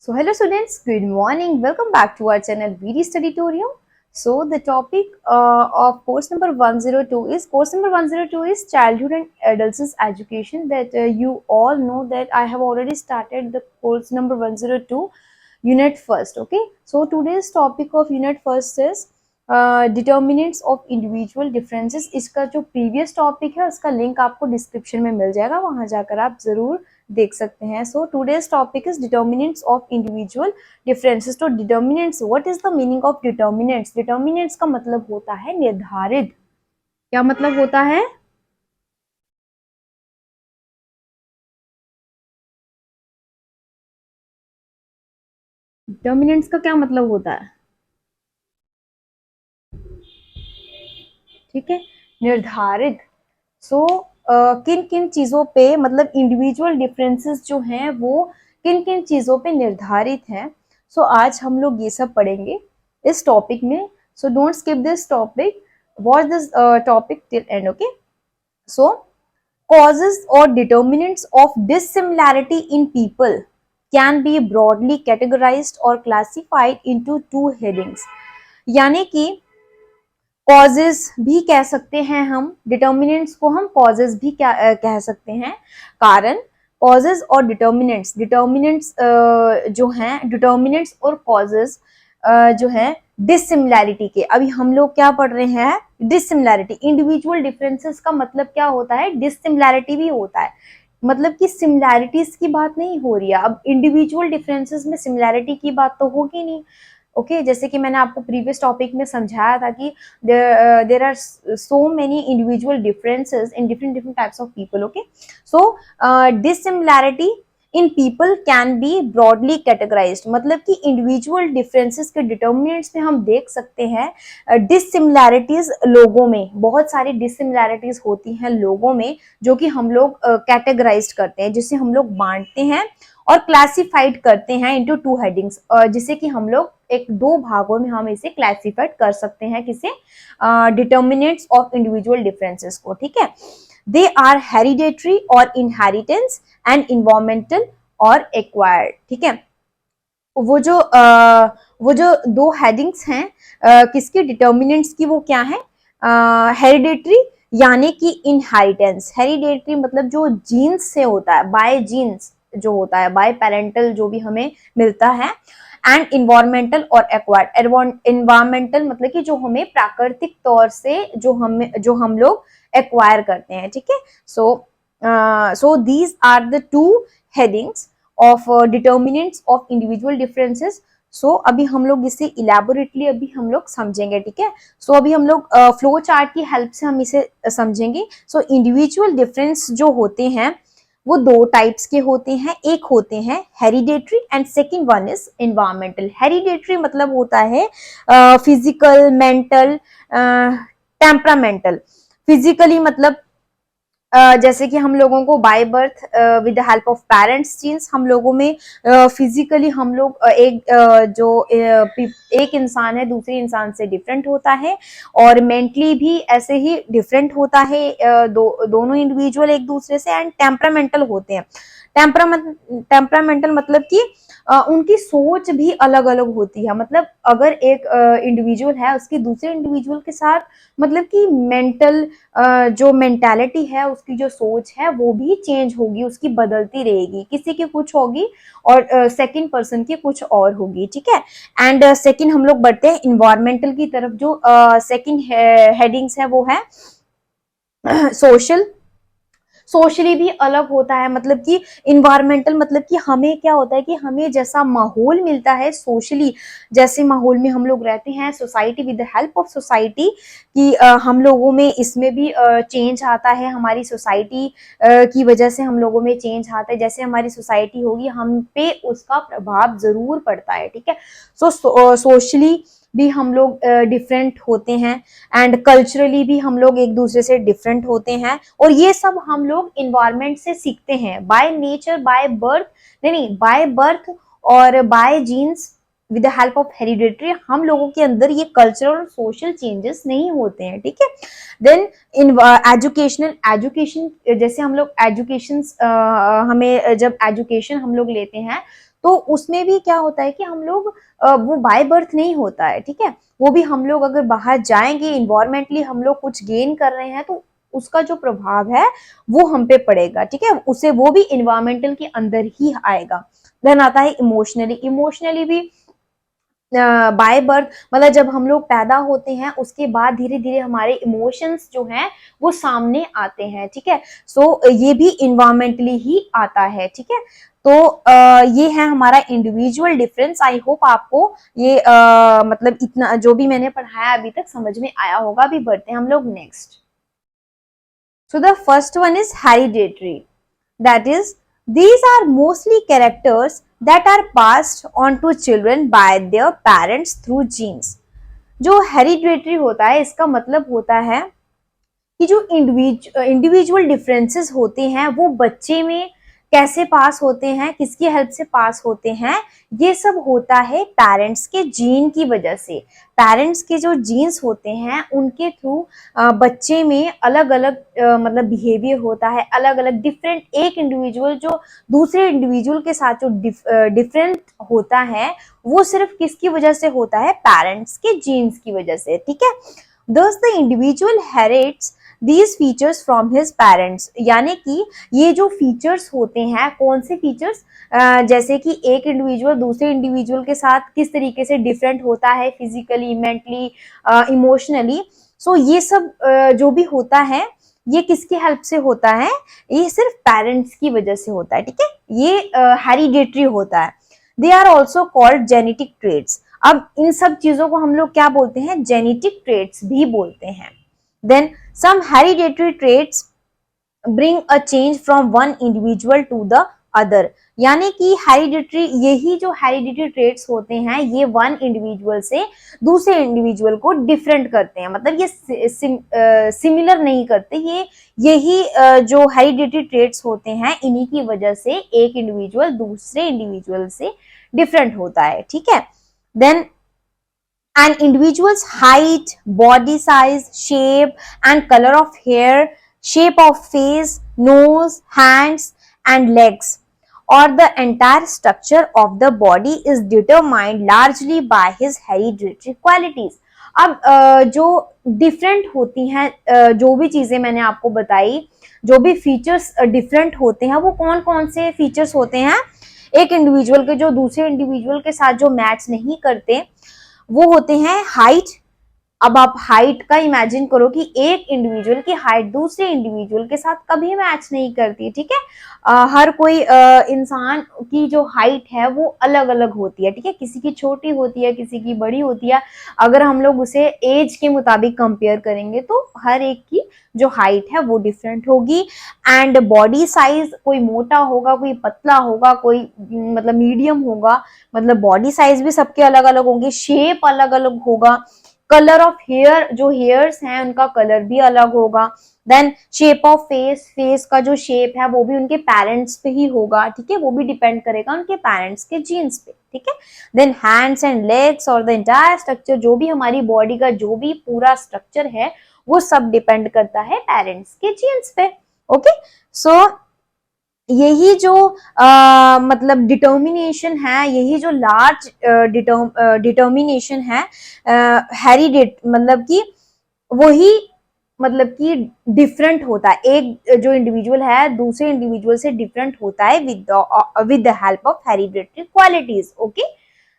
So hello students, good morning. Welcome back to our channel VD Studitorium. So the topic of course number 102 is childhood and adults education. That you all know that I have already started the course number 102 unit first. Okay, so today's topic of unit first is determinants of individual differences. इसका जो previous topic है उसका link आपको description में मिल जाएगा, वहां जाकर आप जरूर देख सकते हैं. So today's topic is determinants of individual differences. तो determinants, what is the meaning of determinants? Determinants का मतलब होता है निर्धारित. क्या मतलब होता है? डिटर्मिनेंट्स का क्या मतलब होता है? ठीक है, निर्धारित. सो किन किन चीजों पे, मतलब इंडिविजुअल डिफरेंसेस जो हैं वो किन किन चीजों पे निर्धारित हैं. सो आज हम लोग ये सब पढ़ेंगे इस टॉपिक में. So don't skip this topic, watch this topic till and. Okay, so causes or determinants of dissimilarity in people can be broadly categorized or classified into two headings. यानी कि causes भी कह सकते हैं हम, determinants को हम causes भी कह सकते हैं. कारण, causes और determinants, determinants जो हैं, determinants और causes जो हैं डिसिमिलैरिटी के. अभी हम लोग क्या पढ़ रहे हैं? डिसिमिलैरिटी. इंडिविजुअल डिफरेंसेस का मतलब क्या होता है? डिसिमिलैरिटी भी होता है. मतलब कि सिमिलैरिटीज की बात नहीं हो रही है. अब इंडिविजुअल डिफरेंसेस में सिमिलैरिटी की बात तो होगी नहीं. ओके, जैसे कि मैंने आपको प्रीवियस टॉपिक में समझाया था कि there are so many individual differences in different different types of people. Okay, so dissimilarity in people can be broadly categorised. मतलब कि इंडिविजुअल डिफरेंसेस के डिटर्मिनेंट्स में हम देख सकते हैं डिसिमिलैरिटीज लोगों में. बहुत सारी डिसिमिलैरिटीज होती हैं लोगों में जो कि हम लोग कैटेगराइज करते हैं, जिसे हम लोग बांटते हैं और क्लासिफाइड करते हैं इनटू टू हेडिंग्स. जिसे कि हम लोग एक दो भागों में हम इसे क्लासिफाइड कर सकते हैं. किसे? डिटर्मिनेंट्स ऑफ इंडिविजुअल डिफरेंसेस को. ठीक है, दे आर हेरिडेटरी और इनहेरिटेंस एंड इन्वायरमेंटल और एक्वायर्ड. ठीक है, वो जो दो हेडिंग्स हैं किसके? डिटर्मिनेंट्स की. वो क्या है? हेरिडेटरी यानी कि इनहेरिटेंस. हेरिडेटरी मतलब जो जीन्स से होता है, बाय जीन्स जो होता है, बाय पेरेंटल जो भी हमें मिलता है. एंड इन्वायरमेंटल और एक्वायर्ड. इन्वायरमेंटल मतलब कि जो हमें प्राकृतिक तौर से जो हम लोग एक्वायर करते हैं. ठीक है, so these are the two headings of determinants of individual differences. So अभी हम लोग इसे इलेबोरेटली अभी हम लोग समझेंगे. ठीक है, सो अभी हम लोग फ्लो चार्ट की हेल्प से हम इसे समझेंगे. सो इंडिविजुअल डिफरेंस जो होते हैं वो दो टाइप्स के होते हैं. एक होते हैं hereditary and second one is environmental. Hereditary मतलब होता है फिजिकल, मेंटल, टेम्परामेंटल. फिजिकली मतलब जैसे कि हम लोगों को by birth with the help of parents genes हम लोगों में फिजिकली हम लोग एक इंसान है दूसरे इंसान से डिफरेंट होता है. और मेंटली भी ऐसे ही डिफरेंट होता है दोनों इंडिविजुअल एक दूसरे से. एंड टेम्परामेंटल होते हैं. टेम्परामेंटल मतलब कि उनकी सोच भी अलग अलग होती है. मतलब अगर एक इंडिविजुअल है, उसकी दूसरे इंडिविजुअल के साथ मतलब कि मेंटल जो मेंटालिटी है, उसकी जो सोच है वो भी चेंज होगी, उसकी बदलती रहेगी. किसी की कुछ होगी और सेकंड पर्सन की कुछ और होगी. ठीक है, एंड सेकंड हम लोग बढ़ते हैं इन्वायरमेंटल की तरफ. जो सेकंड हेडिंग्स है वो है सोशल. सोशली भी अलग होता है. मतलब कि इन्वायरमेंटल मतलब कि हमें क्या होता है कि हमें जैसा माहौल मिलता है सोशली, जैसे माहौल में हम लोग रहते हैं, society, with the help of society कि हम लोगों में इसमें भी चेंज आता है. हमारी सोसाइटी की वजह से हम लोगों में चेंज आता है. जैसे हमारी सोसाइटी होगी हम पे उसका प्रभाव जरूर पड़ता है. ठीक है, सो सोशली भी हम लोग डिफरेंट होते हैं एंड कल्चरली भी हम लोग एक दूसरे से डिफरेंट होते हैं. और ये सब हम लोग इन्वायरमेंट से सीखते हैं. बाय नेचर, बाय बर्थ नहीं, बाय बर्थ और by genes with the help of hereditary हम लोगों के अंदर ये कल्चरल और सोशल चेंजेस नहीं होते हैं. ठीक है, देन इन एजुकेशन जैसे हम लोग एजुकेशन हमें जब एजुकेशन हम लोग लेते हैं तो उसमें भी क्या होता है कि हम लोग वो बाय बर्थ नहीं होता है, ठीक है। वो भी हम लोग अगर बाहर जाएंगे, इन्वायरमेंटली हम लोग कुछ गेन कर रहे हैं, तो उसका जो प्रभाव है वो हम पे पड़ेगा, ठीक है। उसे वो भी इन्वायरमेंटल के अंदर ही आएगा। देन आता है इमोशनली। इमोशनली भी बाय बर्थ मतलब जब हम लोग पैदा होते हैं उसके बाद धीरे धीरे हमारे इमोशंस जो हैं वो सामने आते हैं, ठीक है। सो ये भी इन्वायरमेंटली ही आता है, ठीक है। तो ये है हमारा इंडिविजुअल डिफरेंस। आई होप आपको ये मतलब इतना जो भी मैंने पढ़ाया अभी तक समझ में आया होगा। अभी बढ़ते हैं हम लोग next. So the first one is hereditary, that is these are mostly characters that are passed on to children by their parents through genes। जो हेरिडेटरी होता है इसका मतलब होता है कि जो इंडिविजुअल डिफरेंसेस होते हैं वो बच्चे में कैसे पास होते हैं, किसकी हेल्प से पास होते हैं, ये सब होता है पेरेंट्स के जीन की वजह से। पेरेंट्स के जो जीन्स होते हैं उनके थ्रू बच्चे में अलग अलग मतलब बिहेवियर होता है, अलग अलग डिफरेंट। एक इंडिविजुअल जो दूसरे इंडिविजुअल के साथ जो डिफरेंट होता है वो सिर्फ किसकी वजह से होता है, पेरेंट्स के जीन्स की वजह से, ठीक है। Thus the individual inherits these features from his parents। यानी कि ये जो फीचर्स होते हैं, कौन से फीचर्स, जैसे कि एक इंडिविजुअल दूसरे इंडिविजुअल के साथ किस तरीके से डिफरेंट होता है फिजिकली, मेंटली, इमोशनली। सो ये सब जो भी होता है ये किसकी हेल्प से होता है, ये सिर्फ पेरेंट्स की वजह से होता है, ठीक है। ये हेरिडेटरी होता है। They are also called genetic traits. अब इन सब चीजों को हम लोग क्या बोलते हैं, जेनेटिक ट्रेट्स भी बोलते हैं। Then some hereditary traits bring a change from one individual to the other. यानी कि हेरिडेटरी, यही जो हेरिडेटरी ट्रेट्स होते हैं ये वन इंडिविजुअल से दूसरे इंडिविजुअल को डिफरेंट करते हैं, मतलब ये सिमिलर नहीं करते। यही जो हेरिडेटरी ट्रेट्स होते हैं इन्हीं की वजह से एक इंडिविजुअल दूसरे इंडिविजुअल से डिफरेंट होता है, ठीक है। Then an individual's height, body size, shape and color of hair, shape of face, nose, hands and legs or the entire structure of the body is determined largely by his hereditary qualities। अब जो different होती हैं, जो भी चीजें मैंने आपको बताई, जो भी फीचर्स डिफरेंट होते हैं वो कौन कौन से फीचर्स होते हैं, एक इंडिविजुअल के जो दूसरे इंडिविजुअल के साथ जो मैच नहीं करते वो होते हैं हाइट। अब आप हाइट का इमेजिन करो कि एक इंडिविजुअल की हाइट दूसरे इंडिविजुअल के साथ कभी मैच नहीं करती, ठीक है। हर कोई इंसान की जो हाइट है वो अलग अलग होती है, ठीक है। किसी की छोटी होती है, किसी की बड़ी होती है। अगर हम लोग उसे एज के मुताबिक कंपेयर करेंगे तो हर एक की जो हाइट है वो डिफरेंट होगी। एंड बॉडी साइज, कोई मोटा होगा, कोई पतला होगा, कोई मतलब मीडियम होगा, मतलब बॉडी साइज भी सबके अलग अलग होंगे, शेप अलग अलग होगा। कलर ऑफ हेयर, जो हेयर्स हैं उनका कलर भी अलग होगा। Then shape of face, face का जो शेप है वो भी उनके पेरेंट्स पे ही होगा, ठीक है। वो भी डिपेंड करेगा उनके पेरेंट्स के जीन्स पे, ठीक है। देन हैंड्स एंड लेग्स और द एंटायर स्ट्रक्चर, जो भी हमारी बॉडी का जो भी पूरा स्ट्रक्चर है वो सब डिपेंड करता है पेरेंट्स के जीन्स पे, ओके। सो यही जो मतलब डिटर्मिनेशन है, यही जो लार्ज डिटर्मिनेशन है हेरिडेट, मतलब कि वही मतलब कि डिफरेंट होता है। एक जो इंडिविजुअल है दूसरे इंडिविजुअल से डिफरेंट होता है with the help of hereditary qualities, okay.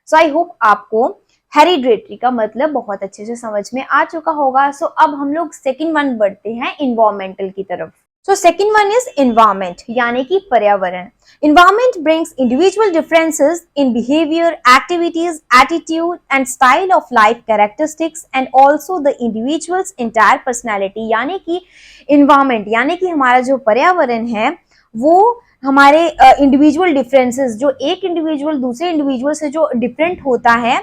So I hope आपको हेरिडेटरी का मतलब बहुत अच्छे से समझ में आ चुका होगा। सो अब हम लोग सेकंड वन बढ़ते हैं इन्वायरमेंटल की तरफ। So second one is environment, यानी कि पर्यावरण। Environment brings individual differences in behavior, activities, attitude and style of life characteristics and also the individual's entire personality। यानी कि environment यानी कि हमारा जो पर्यावरण है वो हमारे इंडिविजुअल डिफरेंसेस, जो एक इंडिविजुअल दूसरे इंडिविजुअल से जो डिफरेंट होता है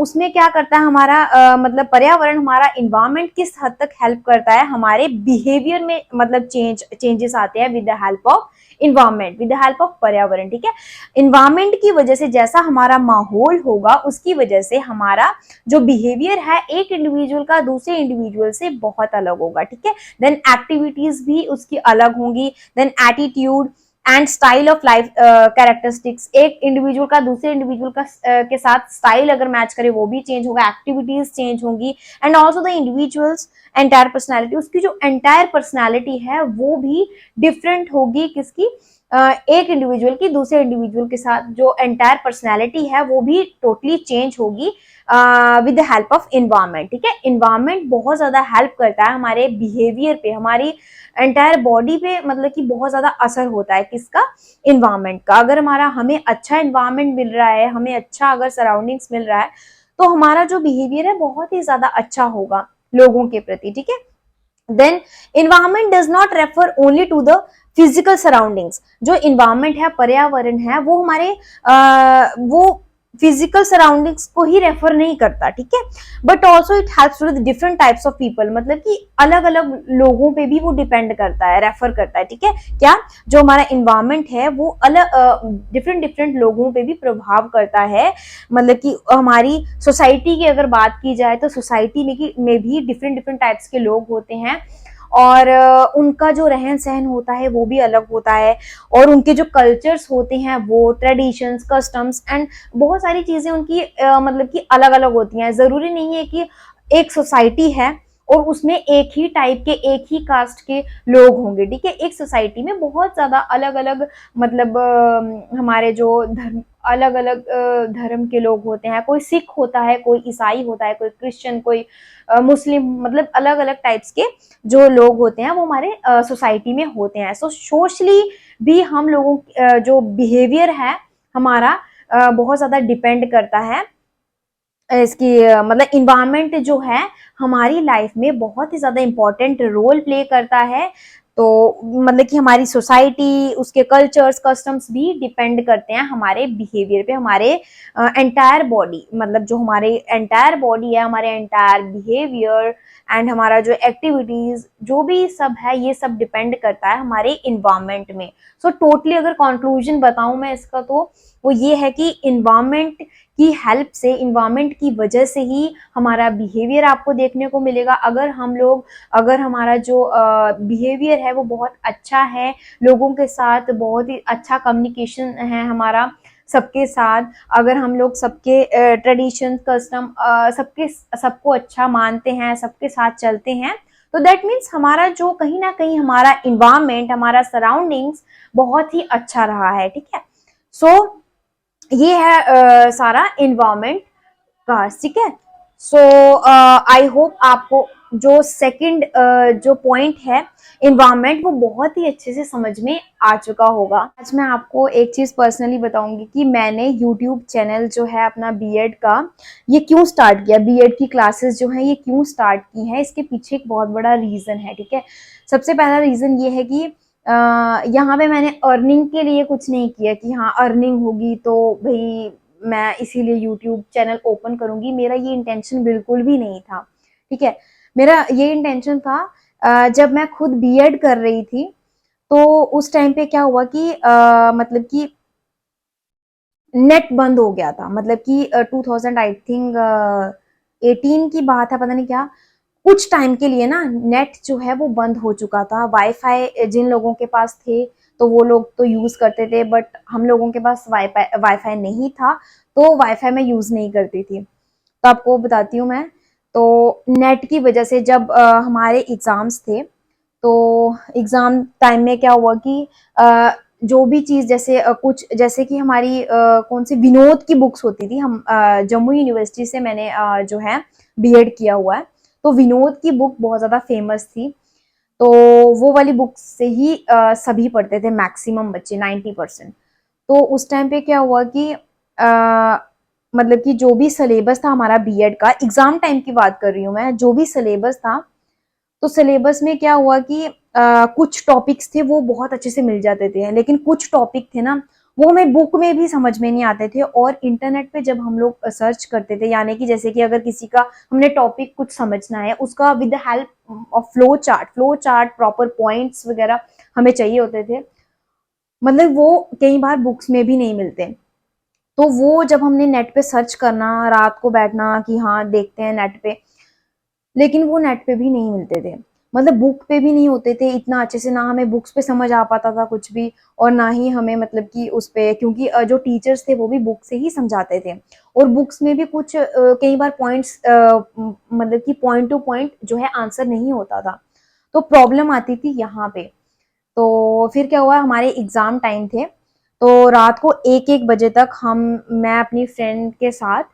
उसमें क्या करता है हमारा मतलब पर्यावरण, हमारा इन्वायरमेंट किस हद तक हेल्प करता है हमारे बिहेवियर में, मतलब चेंजेस आते हैं with the help of environment, with the help of पर्यावरण, ठीक है। इन्वायरमेंट की वजह से जैसा हमारा माहौल होगा उसकी वजह से हमारा जो बिहेवियर है एक इंडिविजुअल का दूसरे इंडिविजुअल से बहुत अलग होगा, ठीक है। देन एक्टिविटीज भी उसकी अलग होंगी। Then attitude, and style of life characteristics, एक इंडिविजुअल का दूसरे इंडिविजुअल का के साथ स्टाइल अगर मैच करे वो भी चेंज होगा, एक्टिविटीज चेंज होंगी, and also the individuals entire personality, उसकी जो एंटायर पर्सनैलिटी है वो भी डिफरेंट होगी, किसकी, एक इंडिविजुअल की दूसरे इंडिविजुअल के साथ जो एंटायर पर्सनैलिटी है वो भी टोटली चेंज होगी with the help of environment. ठीक है, इन्वायरमेंट बहुत ज्यादा हेल्प करता है हमारे बिहेवियर पे, हमारी एंटायर बॉडी पे, मतलब कि बहुत ज्यादा असर होता है किसका, इन्वायरमेंट का। अगर हमें अच्छा इन्वायरमेंट मिल रहा है, हमें अच्छा अगर सराउंडिंग्स मिल रहा है, तो हमारा जो बिहेवियर है बहुत ही ज्यादा अच्छा होगा लोगों के प्रति। ठीक है, then environment does not refer only to the physical surroundings, जो इन्वायरमेंट है, पर्यावरण है, वो हमारे वो फिजिकल सराउंडिंग्स को ही रेफर नहीं करता। ठीक है, but also it helps with different types of people, मतलब कि अलग अलग लोगों पे भी वो डिपेंड करता है, रेफर करता है। ठीक है, क्या जो हमारा इन्वायरमेंट है वो अलग डिफरेंट डिफरेंट लोगों पे भी प्रभाव करता है, मतलब कि हमारी सोसाइटी की अगर बात की जाए तो सोसाइटी में भी डिफरेंट डिफरेंट टाइप्स के लोग होते हैं, और उनका जो रहन सहन होता है वो भी अलग होता है, और उनके जो कल्चर्स होते हैं वो ट्रेडिशंस, कस्टम्स एंड बहुत सारी चीजें उनकी मतलब कि अलग अलग होती हैं। जरूरी नहीं है कि एक सोसाइटी है और उसमें एक ही टाइप के, एक ही कास्ट के लोग होंगे। ठीक है, एक सोसाइटी में बहुत ज्यादा अलग अलग, मतलब हमारे जो धर्म, अलग अलग धर्म के लोग होते हैं, कोई सिख होता है, कोई ईसाई होता है, कोई क्रिश्चियन, कोई मुस्लिम, मतलब अलग अलग टाइप्स के जो लोग होते हैं वो हमारे सोसाइटी में होते हैं। सो सोशली भी हम लोगों जो बिहेवियर है हमारा बहुत ज्यादा डिपेंड करता है इसकी, मतलब इन्वायरमेंट जो है हमारी लाइफ में बहुत ही ज्यादा इंपॉर्टेंट रोल प्ले करता है। तो मतलब कि हमारी सोसाइटी, उसके कल्चर्स, कस्टम्स भी डिपेंड करते हैं हमारे बिहेवियर पे, हमारे एंटायर बॉडी, मतलब जो हमारे एंटायर बॉडी है, हमारे एंटायर बिहेवियर एंड हमारा जो एक्टिविटीज जो भी सब है, ये सब डिपेंड करता है हमारे इन्वायरमेंट में। सो टोटली अगर कंक्लूजन बताऊं मैं इसका, तो वो ये है कि इन्वायरमेंट की हेल्प से, इन्वायरमेंट की वजह से ही हमारा बिहेवियर आपको देखने को मिलेगा। अगर हमारा जो बिहेवियर है वो बहुत अच्छा है, लोगों के साथ बहुत ही अच्छा कम्युनिकेशन है हमारा सबके साथ, अगर हम लोग सबके ट्रेडिशन, कस्टम, सबको अच्छा मानते हैं, सबके साथ चलते हैं, तो दैट मीन्स हमारा जो कहीं ना कहीं हमारा इन्वायरमेंट, हमारा सराउंडिंग्स बहुत ही अच्छा रहा है। ठीक है, सो ये है सारा इन्वायरमेंट का। ठीक है, सो आई होप आपको जो सेकंड जो पॉइंट है इन्वायरमेंट, वो बहुत ही अच्छे से समझ में आ चुका होगा। आज मैं आपको एक चीज पर्सनली बताऊंगी कि मैंने यूट्यूब चैनल जो है अपना बीएड का, ये क्यों स्टार्ट किया, बीएड की क्लासेस जो है ये क्यों स्टार्ट की है, इसके पीछे एक बहुत बड़ा रीजन है। ठीक है, सबसे पहला रीजन ये है कि यहाँ पे मैंने अर्निंग के लिए कुछ नहीं किया कि हाँ अर्निंग होगी तो भाई मैं इसीलिए यूट्यूब चैनल ओपन करूंगी, मेरा ये इंटेंशन बिल्कुल भी नहीं था। ठीक है, मेरा ये इंटेंशन था जब मैं खुद बीएड कर रही थी, तो उस टाइम पे क्या हुआ कि मतलब कि नेट बंद हो गया था, मतलब कि 2000 आई थिंक 18 की बात है, पता नहीं क्या, कुछ टाइम के लिए ना नेट जो है वो बंद हो चुका था। वाईफाई जिन लोगों के पास थे तो वो लोग तो यूज करते थे, बट हम लोगों के पास वाईफाई नहीं था, तो वाईफाई में यूज नहीं करती थी। तो आपको बताती हूँ मैं, तो नेट की वजह से जब हमारे एग्जाम्स थे, तो एग्जाम टाइम में क्या हुआ कि जो भी चीज जैसे कुछ जैसे कि हमारी कौन सी विनोद की बुक्स होती थी, हम जम्मू यूनिवर्सिटी से मैंने जो है बीएड किया हुआ है, तो विनोद की बुक बहुत ज्यादा फेमस थी, तो वो वाली बुक से ही सभी पढ़ते थे, मैक्सिमम बच्चे 90%। तो उस टाइम पे क्या हुआ कि मतलब कि जो भी सिलेबस था हमारा बीएड का, एग्जाम टाइम की बात कर रही हूँ मैं, जो भी सिलेबस था, तो सिलेबस में क्या हुआ कि कुछ टॉपिक्स थे वो बहुत अच्छे से मिल जाते थे, लेकिन कुछ टॉपिक थे ना वो हमें बुक में भी समझ में नहीं आते थे, और इंटरनेट पे जब हम लोग सर्च करते थे, यानी कि जैसे कि अगर किसी का हमने टॉपिक कुछ समझना है, उसका with the help of flow chart proper points वगैरह हमें चाहिए होते थे, मतलब वो कई बार बुक्स में भी नहीं मिलते। तो वो जब हमने नेट पे सर्च करना, रात को बैठना कि हाँ देखते हैं नेट पे, लेकिन वो नेट पे भी नहीं मिलते थे। मतलब बुक पे भी नहीं होते थे इतना अच्छे से, ना हमें बुक्स पे समझ आ पाता था कुछ भी, और ना ही हमें मतलब कि उस पे, क्योंकि जो टीचर्स थे वो भी बुक से ही समझाते थे, और बुक्स में भी कुछ कई बार पॉइंट्स मतलब कि पॉइंट टू पॉइंट जो है आंसर नहीं होता था, तो प्रॉब्लम आती थी यहाँ पे। तो फिर क्या हुआ, हमारे एग्जाम टाइम थे, तो रात को 1-1 बजे तक मैं अपनी फ्रेंड के साथ,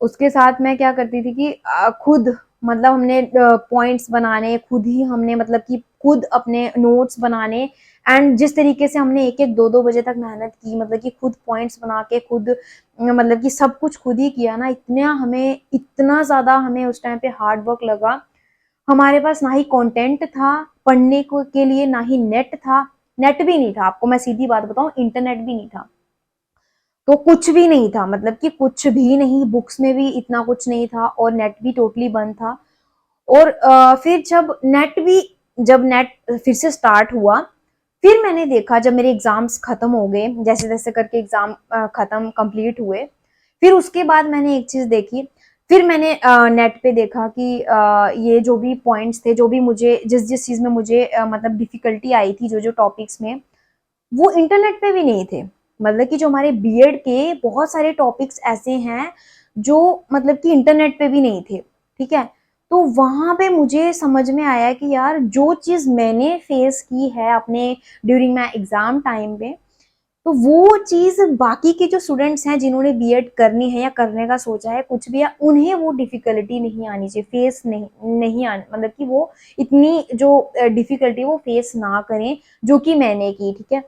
उसके साथ मैं क्या करती थी कि खुद मतलब हमने पॉइंट्स बनाने खुद ही, हमने मतलब कि खुद अपने नोट्स बनाने, एंड जिस तरीके से हमने 1-1 2-2 बजे तक मेहनत की, मतलब कि खुद पॉइंट्स बना के खुद मतलब कि सब कुछ खुद ही किया ना, इतना ज़्यादा हमें उस टाइम पे हार्ड वर्क लगा। हमारे पास ना ही कंटेंट था पढ़ने को के लिए, ना ही नेट था, नेट भी नहीं था, आपको मैं सीधी बात बताऊं, इंटरनेट भी नहीं था, तो कुछ भी नहीं था, मतलब कि कुछ भी नहीं, बुक्स में भी इतना कुछ नहीं था और नेट भी टोटली बंद था। और फिर जब नेट फिर से स्टार्ट हुआ, फिर मैंने देखा, जब मेरे एग्जाम्स खत्म हो गए, जैसे जैसे करके एग्जाम खत्म कंप्लीट हुए, फिर उसके बाद मैंने एक चीज देखी, फिर मैंने नेट पे देखा कि ये जो भी पॉइंट्स थे, जो भी मुझे जिस जिस चीज में मुझे मतलब डिफिकल्टी आई थी, जो जो टॉपिक्स में, वो इंटरनेट पे भी नहीं थे। मतलब कि जो हमारे बीएड के बहुत सारे टॉपिक्स ऐसे हैं जो मतलब कि इंटरनेट पे भी नहीं थे, ठीक है। तो वहां पे मुझे समझ में आया कि यार जो चीज मैंने फेस की है अपने ड्यूरिंग माई एग्जाम टाइम पे, तो वो चीज बाकी के जो स्टूडेंट्स हैं जिन्होंने बीएड करनी है या करने का सोचा है कुछ भी, या उन्हें वो डिफिकल्टी नहीं आनी चाहिए, फेस नहीं आनी, मतलब कि वो इतनी जो डिफिकल्टी वो फेस ना करें जो कि मैंने की, ठीक है।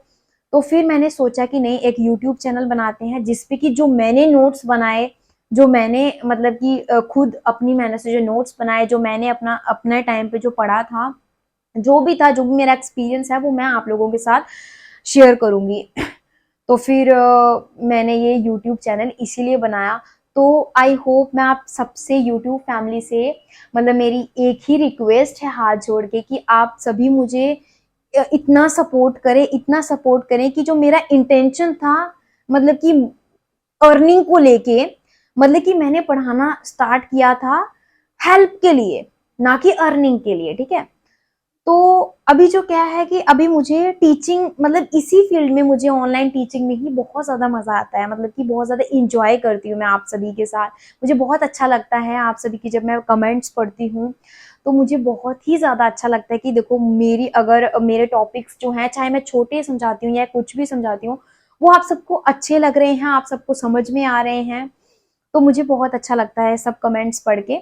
तो फिर मैंने सोचा कि नहीं, एक यूट्यूब चैनल बनाते हैं जिसपे कि जो मैंने नोट्स बनाए, जो मैंने मतलब कि खुद अपनी मेहनत से जो नोट्स बनाए, जो मैंने अपने टाइम पे जो पढ़ा था, जो भी था, जो भी मेरा एक्सपीरियंस है, वो मैं आप लोगों के साथ शेयर करूंगी। तो फिर मैंने ये यूट्यूब चैनल इसीलिए बनाया। तो आई होप, मैं आप सबसे यूट्यूब फैमिली से मतलब मेरी एक ही रिक्वेस्ट है हाथ जोड़ के, कि आप सभी मुझे इतना सपोर्ट करें कि जो मेरा इंटेंशन था, मतलब कि अर्निंग को लेके, मतलब कि मैंने पढ़ाना स्टार्ट किया था हेल्प के लिए, ना कि अर्निंग के लिए, ठीक है। तो अभी जो क्या है कि अभी मुझे टीचिंग, मतलब इसी फील्ड में मुझे ऑनलाइन टीचिंग में ही बहुत ज़्यादा मज़ा आता है, मतलब कि बहुत ज़्यादा इंजॉय करती हूँ मैं आप सभी के साथ। मुझे बहुत अच्छा लगता है आप सभी की जब मैं कमेंट्स पढ़ती हूँ, तो मुझे बहुत ही ज़्यादा अच्छा लगता है कि देखो, अगर मेरे टॉपिक्स जो हैं, चाहे मैं छोटे समझाती हूँ या कुछ भी समझाती हूँ, वो आप सबको अच्छे लग रहे हैं, आप सबको समझ में आ रहे हैं, तो मुझे बहुत अच्छा लगता है सब कमेंट्स पढ़ के।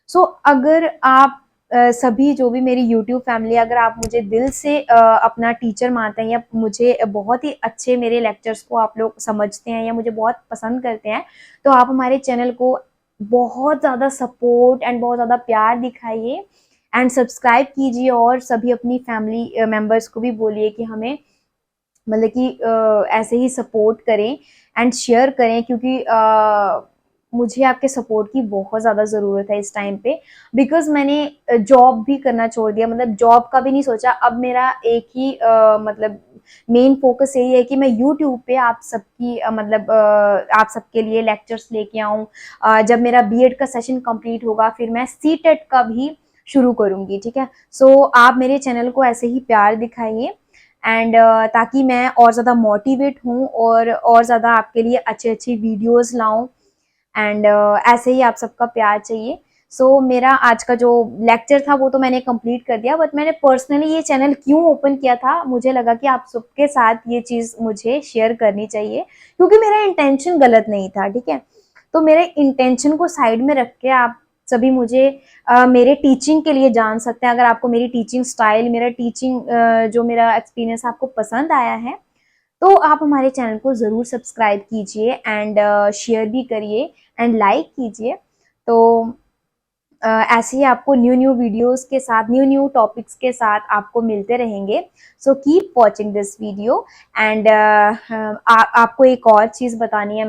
सो अगर आप सभी जो भी मेरी यूट्यूब फैमिली, अगर आप मुझे दिल से अपना टीचर मानते हैं, या मुझे बहुत ही अच्छे मेरे लेक्चर्स को आप लोग समझते हैं, या मुझे बहुत पसंद करते हैं, तो आप हमारे चैनल को बहुत ज़्यादा सपोर्ट एंड बहुत ज़्यादा प्यार दिखाइए, एंड सब्सक्राइब कीजिए, और सभी अपनी फैमिली मेंबर्स को भी बोलिए कि हमें मतलब कि ऐसे ही सपोर्ट करें एंड शेयर करें, क्योंकि मुझे आपके सपोर्ट की बहुत ज़्यादा ज़रूरत है इस टाइम पे, बिकॉज मैंने जॉब भी करना छोड़ दिया, मतलब जॉब का भी नहीं सोचा। अब मेरा एक ही मतलब मेन फोकस यही है कि मैं यूट्यूब पे आप सबकी मतलब आप सबके लिए लेक्चर्स लेके आऊँ। जब मेरा बीएड का सेशन कंप्लीट होगा, फिर मैं सीटेट का भी शुरू करूँगी, ठीक है। सो आप मेरे चैनल को ऐसे ही प्यार दिखाइए, एंड ताकि मैं और ज़्यादा मोटिवेट हूँ, और ज़्यादा आपके लिए अच्छी अच्छी वीडियोस लाऊं, एंड ऐसे ही आप सबका प्यार चाहिए। सो मेरा आज का जो लेक्चर था वो तो मैंने कंप्लीट कर दिया, बट मैंने पर्सनली ये चैनल क्यों ओपन किया था, मुझे लगा कि आप सबके साथ ये चीज़ मुझे शेयर करनी चाहिए, क्योंकि मेरा इंटेंशन गलत नहीं था, ठीक है। तो मेरे इंटेंशन को साइड में रख के आप सभी मुझे मेरे टीचिंग के लिए जान सकते हैं। अगर आपको मेरी टीचिंग स्टाइल, मेरा टीचिंग जो मेरा एक्सपीरियंस आपको पसंद आया है, तो आप हमारे चैनल को ज़रूर सब्सक्राइब कीजिए, एंड शेयर भी करिए एंड लाइक कीजिए। तो ऐसे ही आपको न्यू न्यू वीडियोस के साथ, न्यू न्यू टॉपिक्स के साथ आपको मिलते रहेंगे। So keep watching this video, and आपको एक और चीज़ बतानी है,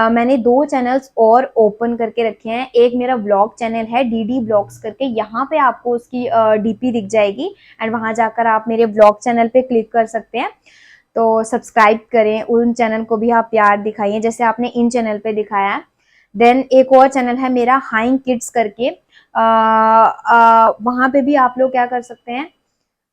मैंने 2 चैनल्स और ओपन करके रखे हैं। एक मेरा व्लॉग चैनल है डीडी ब्लॉग्स करके, यहाँ पे आपको उसकी डीपी दिख जाएगी, एंड वहाँ जाकर आप मेरे व्लॉग चैनल पे क्लिक कर सकते हैं। तो सब्सक्राइब करें, उन चैनल को भी आप प्यार दिखाइए जैसे आपने इन चैनल पे दिखाया है। देन एक और चैनल है मेरा हाइंग किड्स करके, वहाँ पे भी आप लोग क्या कर सकते हैं,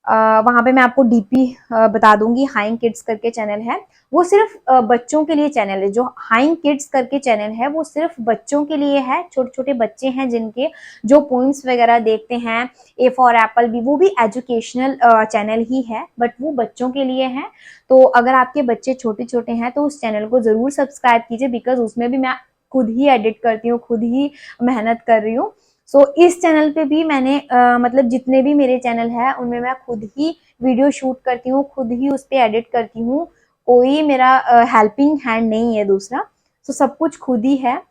वहां पे मैं आपको डीपी बता दूंगी। हाइंग किड्स करके चैनल है, वो सिर्फ बच्चों के लिए चैनल है। जो हाइंग किड्स करके चैनल है वो सिर्फ बच्चों के लिए है, छोटे छोटे बच्चे हैं जिनके जो पोइम्स वगैरह देखते हैं, ए फॉर एप्पल भी, वो भी एजुकेशनल चैनल ही है, बट वो बच्चों के लिए है। तो अगर आपके बच्चे छोटे छोटे हैं तो उस चैनल को जरूर सब्सक्राइब कीजिए, बिकॉज उसमें भी मैं खुद ही एडिट करती हूँ, खुद ही मेहनत कर रही हूँ। सो इस चैनल पे भी मैंने मतलब जितने भी मेरे चैनल है उनमें मैं खुद ही वीडियो शूट करती हूँ, खुद ही उस पर एडिट करती हूँ, कोई मेरा हेल्पिंग हैंड नहीं है दूसरा। सो सब कुछ खुद ही है।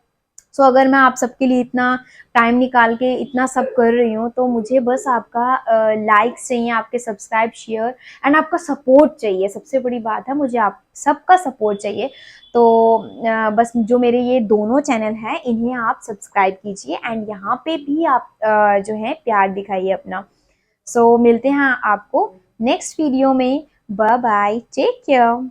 सो अगर मैं आप सबके लिए इतना टाइम निकाल के इतना सब कर रही हूँ तो मुझे बस आपका लाइक्स चाहिए, आपके सब्सक्राइब, शेयर एंड आपका सपोर्ट चाहिए। सबसे बड़ी बात है, मुझे आप सबका सपोर्ट चाहिए। तो बस जो मेरे ये दोनों चैनल हैं इन्हें आप सब्सक्राइब कीजिए एंड यहाँ पे भी आप जो है प्यार दिखाइए अपना। सो मिलते हैं आपको नेक्स्ट वीडियो में। Bye bye, take care.